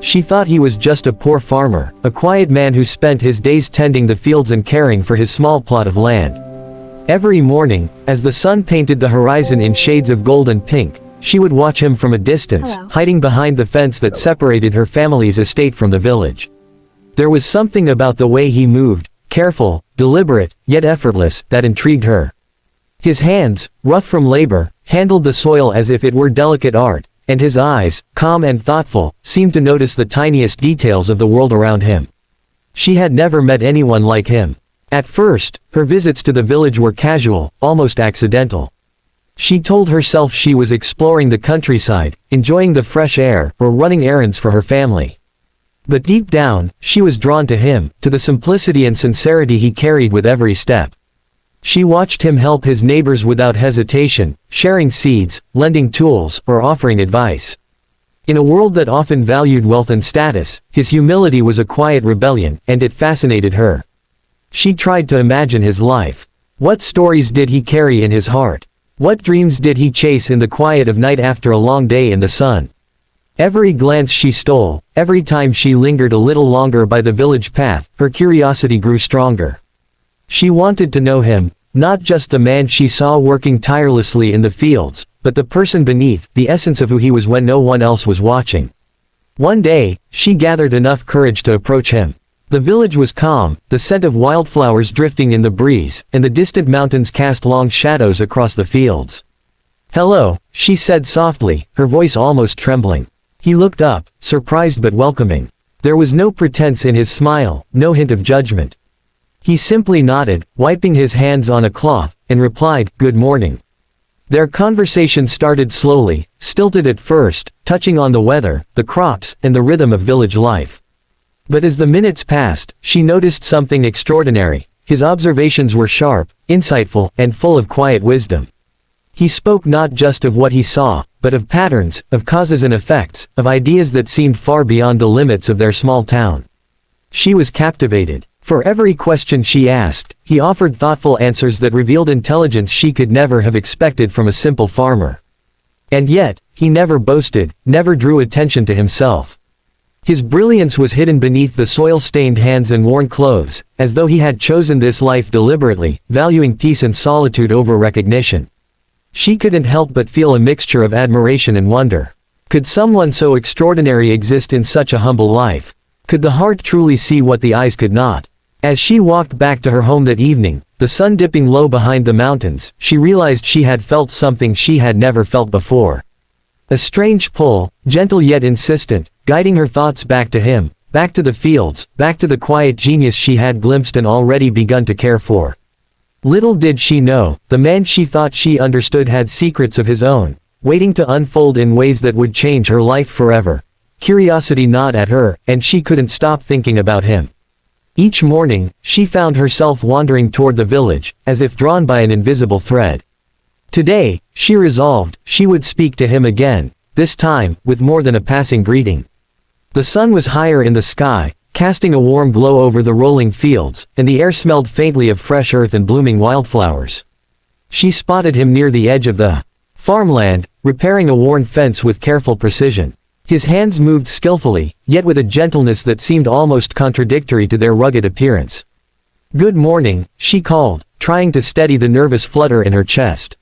She thought he was just a poor farmer, a quiet man who spent his days tending the fields and caring for his small plot of land. Every morning, as the sun painted the horizon in shades of gold and pink, she would watch him from a distance, hiding behind the fence that separated her family's estate from the village. There was something about the way he moved, careful, deliberate, yet effortless, that intrigued her. His hands, rough from labor, handled the soil as if it were delicate art, and his eyes, calm and thoughtful, seemed to notice the tiniest details of the world around him. She had never met anyone like him. At first, her visits to the village were casual, almost accidental. She told herself she was exploring the countryside, enjoying the fresh air, or running errands for her family. But deep down, she was drawn to him, to the simplicity and sincerity he carried with every step. She watched him help his neighbors without hesitation, sharing seeds, lending tools, or offering advice. In a world that often valued wealth and status, his humility was a quiet rebellion, and it fascinated her. She tried to imagine his life. What stories did he carry in his heart? What dreams did he chase in the quiet of night after a long day in the sun? Every glance she stole, every time she lingered a little longer by the village path, her curiosity grew stronger. She wanted to know him, not just the man she saw working tirelessly in the fields, but the person beneath, the essence of who he was when no one else was watching. One day, she gathered enough courage to approach him. The village was calm, the scent of wildflowers drifting in the breeze, and the distant mountains cast long shadows across the fields. "Hello," she said softly, her voice almost trembling. He looked up, surprised but welcoming. There was no pretense in his smile, no hint of judgment. He simply nodded, wiping his hands on a cloth, and replied, "Good morning." Their conversation started slowly, stilted at first, touching on the weather, the crops, and the rhythm of village life. But as the minutes passed, she noticed something extraordinary. His observations were sharp, insightful, and full of quiet wisdom. He spoke not just of what he saw, but of patterns, of causes and effects, of ideas that seemed far beyond the limits of their small town. She was captivated. For every question she asked, he offered thoughtful answers that revealed intelligence she could never have expected from a simple farmer. And yet, he never boasted, never drew attention to himself. His brilliance was hidden beneath the soil-stained hands and worn clothes, as though he had chosen this life deliberately, valuing peace and solitude over recognition. She couldn't help but feel a mixture of admiration and wonder. Could someone so extraordinary exist in such a humble life? Could the heart truly see what the eyes could not? As she walked back to her home that evening, the sun dipping low behind the mountains, she realized she had felt something she had never felt before. A strange pull, gentle yet insistent, guiding her thoughts back to him, back to the fields, back to the quiet genius she had glimpsed and already begun to care for. Little did she know, the man she thought she understood had secrets of his own, waiting to unfold in ways that would change her life forever. Curiosity gnawed at her, and she couldn't stop thinking about him. Each morning, she found herself wandering toward the village, as if drawn by an invisible thread. Today, she resolved, she would speak to him again, this time, with more than a passing greeting. The sun was higher in the sky, casting a warm glow over the rolling fields, and the air smelled faintly of fresh earth and blooming wildflowers. She spotted him near the edge of the farmland, repairing a worn fence with careful precision. His hands moved skillfully, yet with a gentleness that seemed almost contradictory to their rugged appearance. "Good morning," she called, trying to steady the nervous flutter in her chest.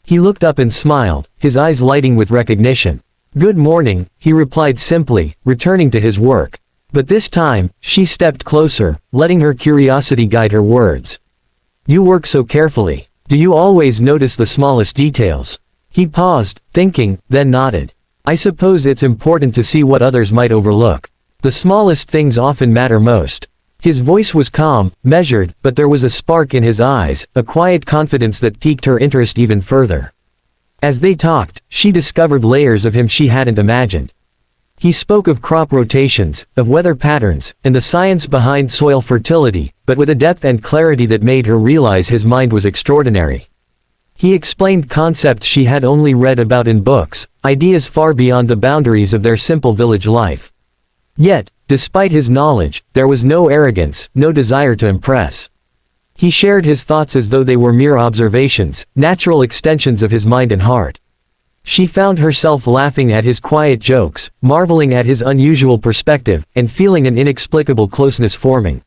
He looked up and smiled, his eyes lighting with recognition. "Good morning," he replied simply, returning to his work. But this time, she stepped closer, letting her curiosity guide her words. "You work so carefully. Do you always notice the smallest details?" He paused, thinking, then nodded. "I suppose it's important to see what others might overlook. The smallest things often matter most." His voice was calm, measured, but there was a spark in his eyes, a quiet confidence that piqued her interest even further. As they talked, she discovered layers of him she hadn't imagined. He spoke of crop rotations, of weather patterns, and the science behind soil fertility, but with a depth and clarity that made her realize his mind was extraordinary. He explained concepts she had only read about in books, ideas far beyond the boundaries of their simple village life. Yet, despite his knowledge, there was no arrogance, no desire to impress. He shared his thoughts as though they were mere observations, natural extensions of his mind and heart. She found herself laughing at his quiet jokes, marveling at his unusual perspective, and feeling an inexplicable closeness forming.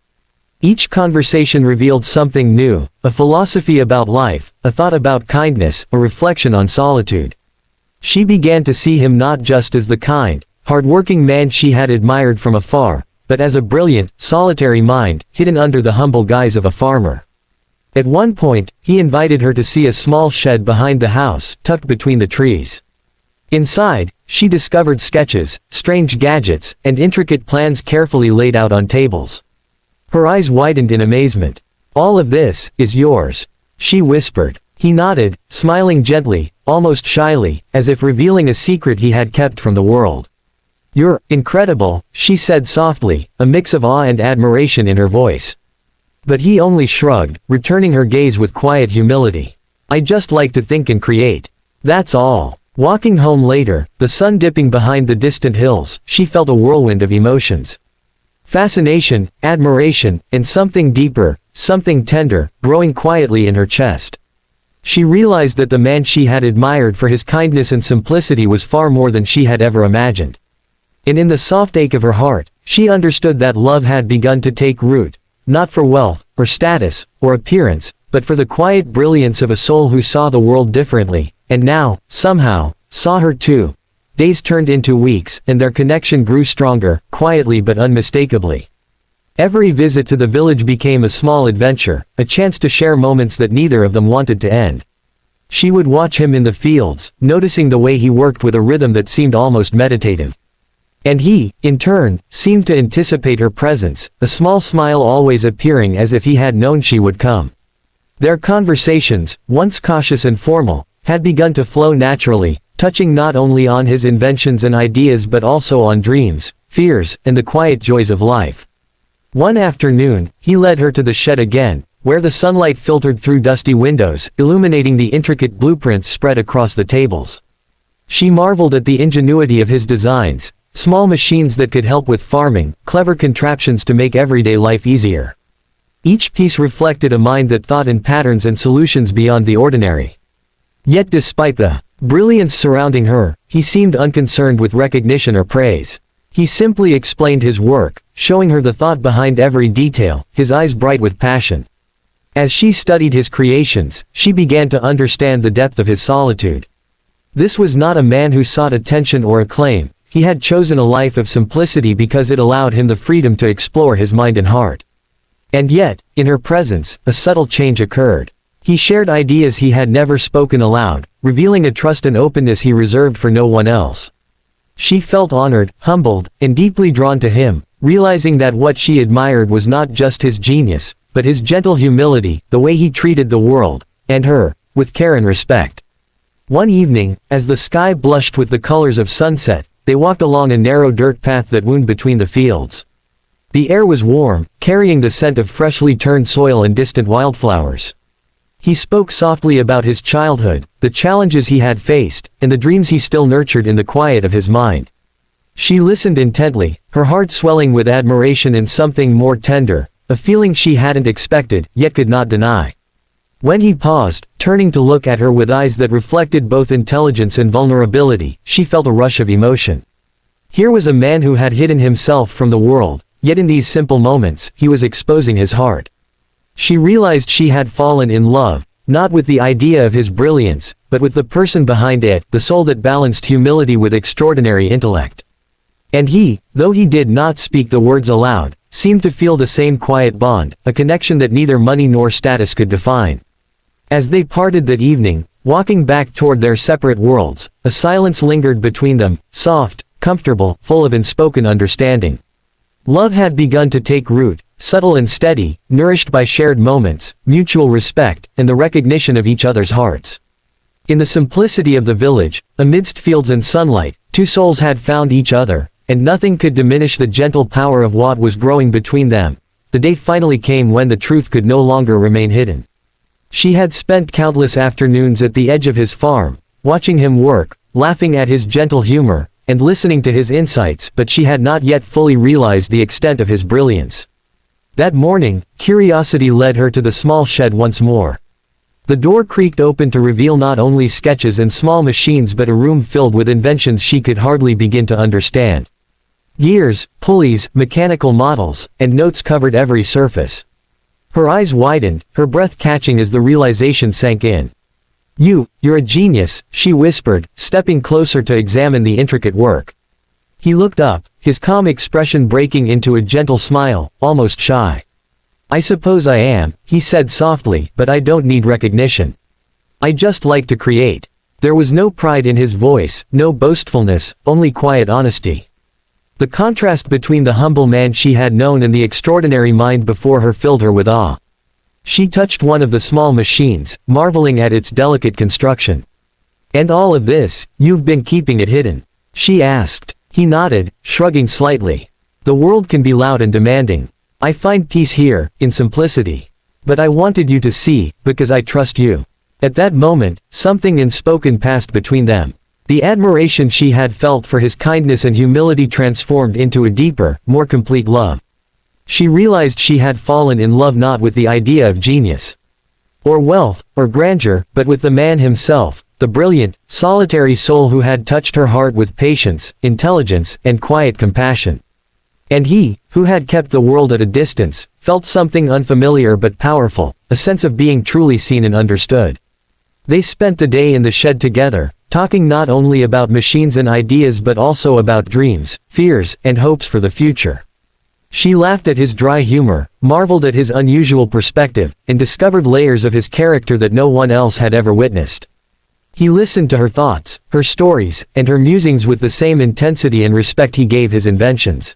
Each conversation revealed something new, a philosophy about life, a thought about kindness, a reflection on solitude. She began to see him not just as the kind, hard-working man she had admired from afar, but as a brilliant, solitary mind, hidden under the humble guise of a farmer. At one point, he invited her to see a small shed behind the house, tucked between the trees. Inside, she discovered sketches, strange gadgets, and intricate plans carefully laid out on tables. Her eyes widened in amazement. "All of this is yours," she whispered. He nodded, smiling gently, almost shyly, as if revealing a secret he had kept from the world. "You're incredible," she said softly, a mix of awe and admiration in her voice. But he only shrugged, returning her gaze with quiet humility. "I just like to think and create. That's all." Walking home later, the sun dipping behind the distant hills, she felt a whirlwind of emotions. Fascination, admiration, and something deeper, something tender, growing quietly in her chest. She realized that the man she had admired for his kindness and simplicity was far more than she had ever imagined. And in the soft ache of her heart, she understood that love had begun to take root, not for wealth, or status, or appearance, but for the quiet brilliance of a soul who saw the world differently, and now, somehow, saw her too. Days turned into weeks, and their connection grew stronger, quietly but unmistakably. Every visit to the village became a small adventure, a chance to share moments that neither of them wanted to end. She would watch him in the fields, noticing the way he worked with a rhythm that seemed almost meditative. And he, in turn, seemed to anticipate her presence, a small smile always appearing as if he had known she would come. Their conversations, once cautious and formal, had begun to flow naturally, touching not only on his inventions and ideas but also on dreams, fears, and the quiet joys of life. One afternoon, he led her to the shed again, where the sunlight filtered through dusty windows, illuminating the intricate blueprints spread across the tables. She marveled at the ingenuity of his designs, small machines that could help with farming, clever contraptions to make everyday life easier. Each piece reflected a mind that thought in patterns and solutions beyond the ordinary. Yet despite the brilliance surrounding her, he seemed unconcerned with recognition or praise. He simply explained his work, showing her the thought behind every detail, his eyes bright with passion. As she studied his creations, she began to understand the depth of his solitude. This was not a man who sought attention or acclaim. He had chosen a life of simplicity because it allowed him the freedom to explore his mind and heart. And yet, in her presence, a subtle change occurred. He shared ideas he had never spoken aloud, revealing a trust and openness he reserved for no one else. She felt honored, humbled, and deeply drawn to him, realizing that what she admired was not just his genius, but his gentle humility, the way he treated the world, and her, with care and respect. One evening, as the sky blushed with the colors of sunset, they walked along a narrow dirt path that wound between the fields. The air was warm, carrying the scent of freshly turned soil and distant wildflowers. He spoke softly about his childhood, the challenges he had faced, and the dreams he still nurtured in the quiet of his mind. She listened intently, her heart swelling with admiration and something more tender, a feeling she hadn't expected, yet could not deny. When he paused, turning to look at her with eyes that reflected both intelligence and vulnerability, she felt a rush of emotion. Here was a man who had hidden himself from the world, yet in these simple moments, he was exposing his heart. She realized she had fallen in love, not with the idea of his brilliance, but with the person behind it, the soul that balanced humility with extraordinary intellect. And he, though he did not speak the words aloud, seemed to feel the same quiet bond, a connection that neither money nor status could define. As they parted that evening, walking back toward their separate worlds, a silence lingered between them, soft, comfortable, full of unspoken understanding. Love had begun to take root, subtle and steady, nourished by shared moments, mutual respect, and the recognition of each other's hearts. In the simplicity of the village, amidst fields and sunlight, two souls had found each other, and nothing could diminish the gentle power of what was growing between them. The day finally came when the truth could no longer remain hidden. She had spent countless afternoons at the edge of his farm, watching him work, laughing at his gentle humor, and listening to his insights, but she had not yet fully realized the extent of his brilliance. That morning, curiosity led her to the small shed once more. The door creaked open to reveal not only sketches and small machines but a room filled with inventions she could hardly begin to understand. Gears, pulleys, mechanical models, and notes covered every surface. Her eyes widened, her breath catching as the realization sank in. You're a genius," she whispered, stepping closer to examine the intricate work. He looked up, his calm expression breaking into a gentle smile, almost shy. "I suppose I am," he said softly, "but I don't need recognition. I just like to create." There was no pride in his voice, no boastfulness, only quiet honesty. The contrast between the humble man she had known and the extraordinary mind before her filled her with awe. She touched one of the small machines, marveling at its delicate construction. "And all of this, you've been keeping it hidden?" she asked. He nodded, shrugging slightly. "The world can be loud and demanding. I find peace here, in simplicity. But I wanted you to see, because I trust you." At that moment, something unspoken passed between them. The admiration she had felt for his kindness and humility transformed into a deeper, more complete love. She realized she had fallen in love not with the idea of genius, or wealth, or grandeur, but with the man himself, the brilliant, solitary soul who had touched her heart with patience, intelligence, and quiet compassion. And he, who had kept the world at a distance, felt something unfamiliar but powerful, a sense of being truly seen and understood. They spent the day in the shed together, talking not only about machines and ideas but also about dreams, fears, and hopes for the future. She laughed at his dry humor, marveled at his unusual perspective, and discovered layers of his character that no one else had ever witnessed. He listened to her thoughts, her stories, and her musings with the same intensity and respect he gave his inventions.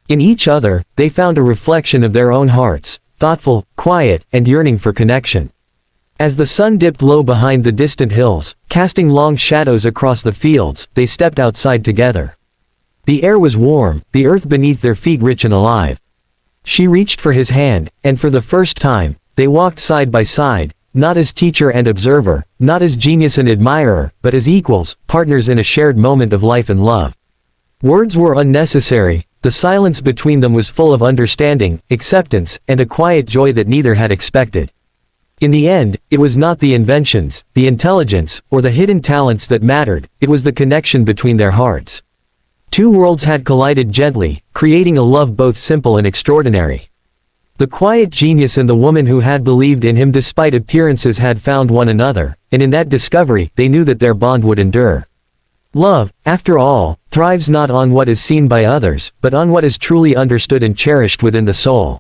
In each other, they found a reflection of their own hearts, thoughtful, quiet, and yearning for connection. As the sun dipped low behind the distant hills, casting long shadows across the fields, they stepped outside together. The air was warm, the earth beneath their feet rich and alive. She reached for his hand, and for the first time, they walked side by side, not as teacher and observer, not as genius and admirer, but as equals, partners in a shared moment of life and love. Words were unnecessary, the silence between them was full of understanding, acceptance, and a quiet joy that neither had expected. In the end, it was not the inventions, the intelligence, or the hidden talents that mattered, it was the connection between their hearts. Two worlds had collided gently, creating a love both simple and extraordinary. The quiet genius and the woman who had believed in him despite appearances had found one another, and in that discovery, they knew that their bond would endure. Love, after all, thrives not on what is seen by others, but on what is truly understood and cherished within the soul.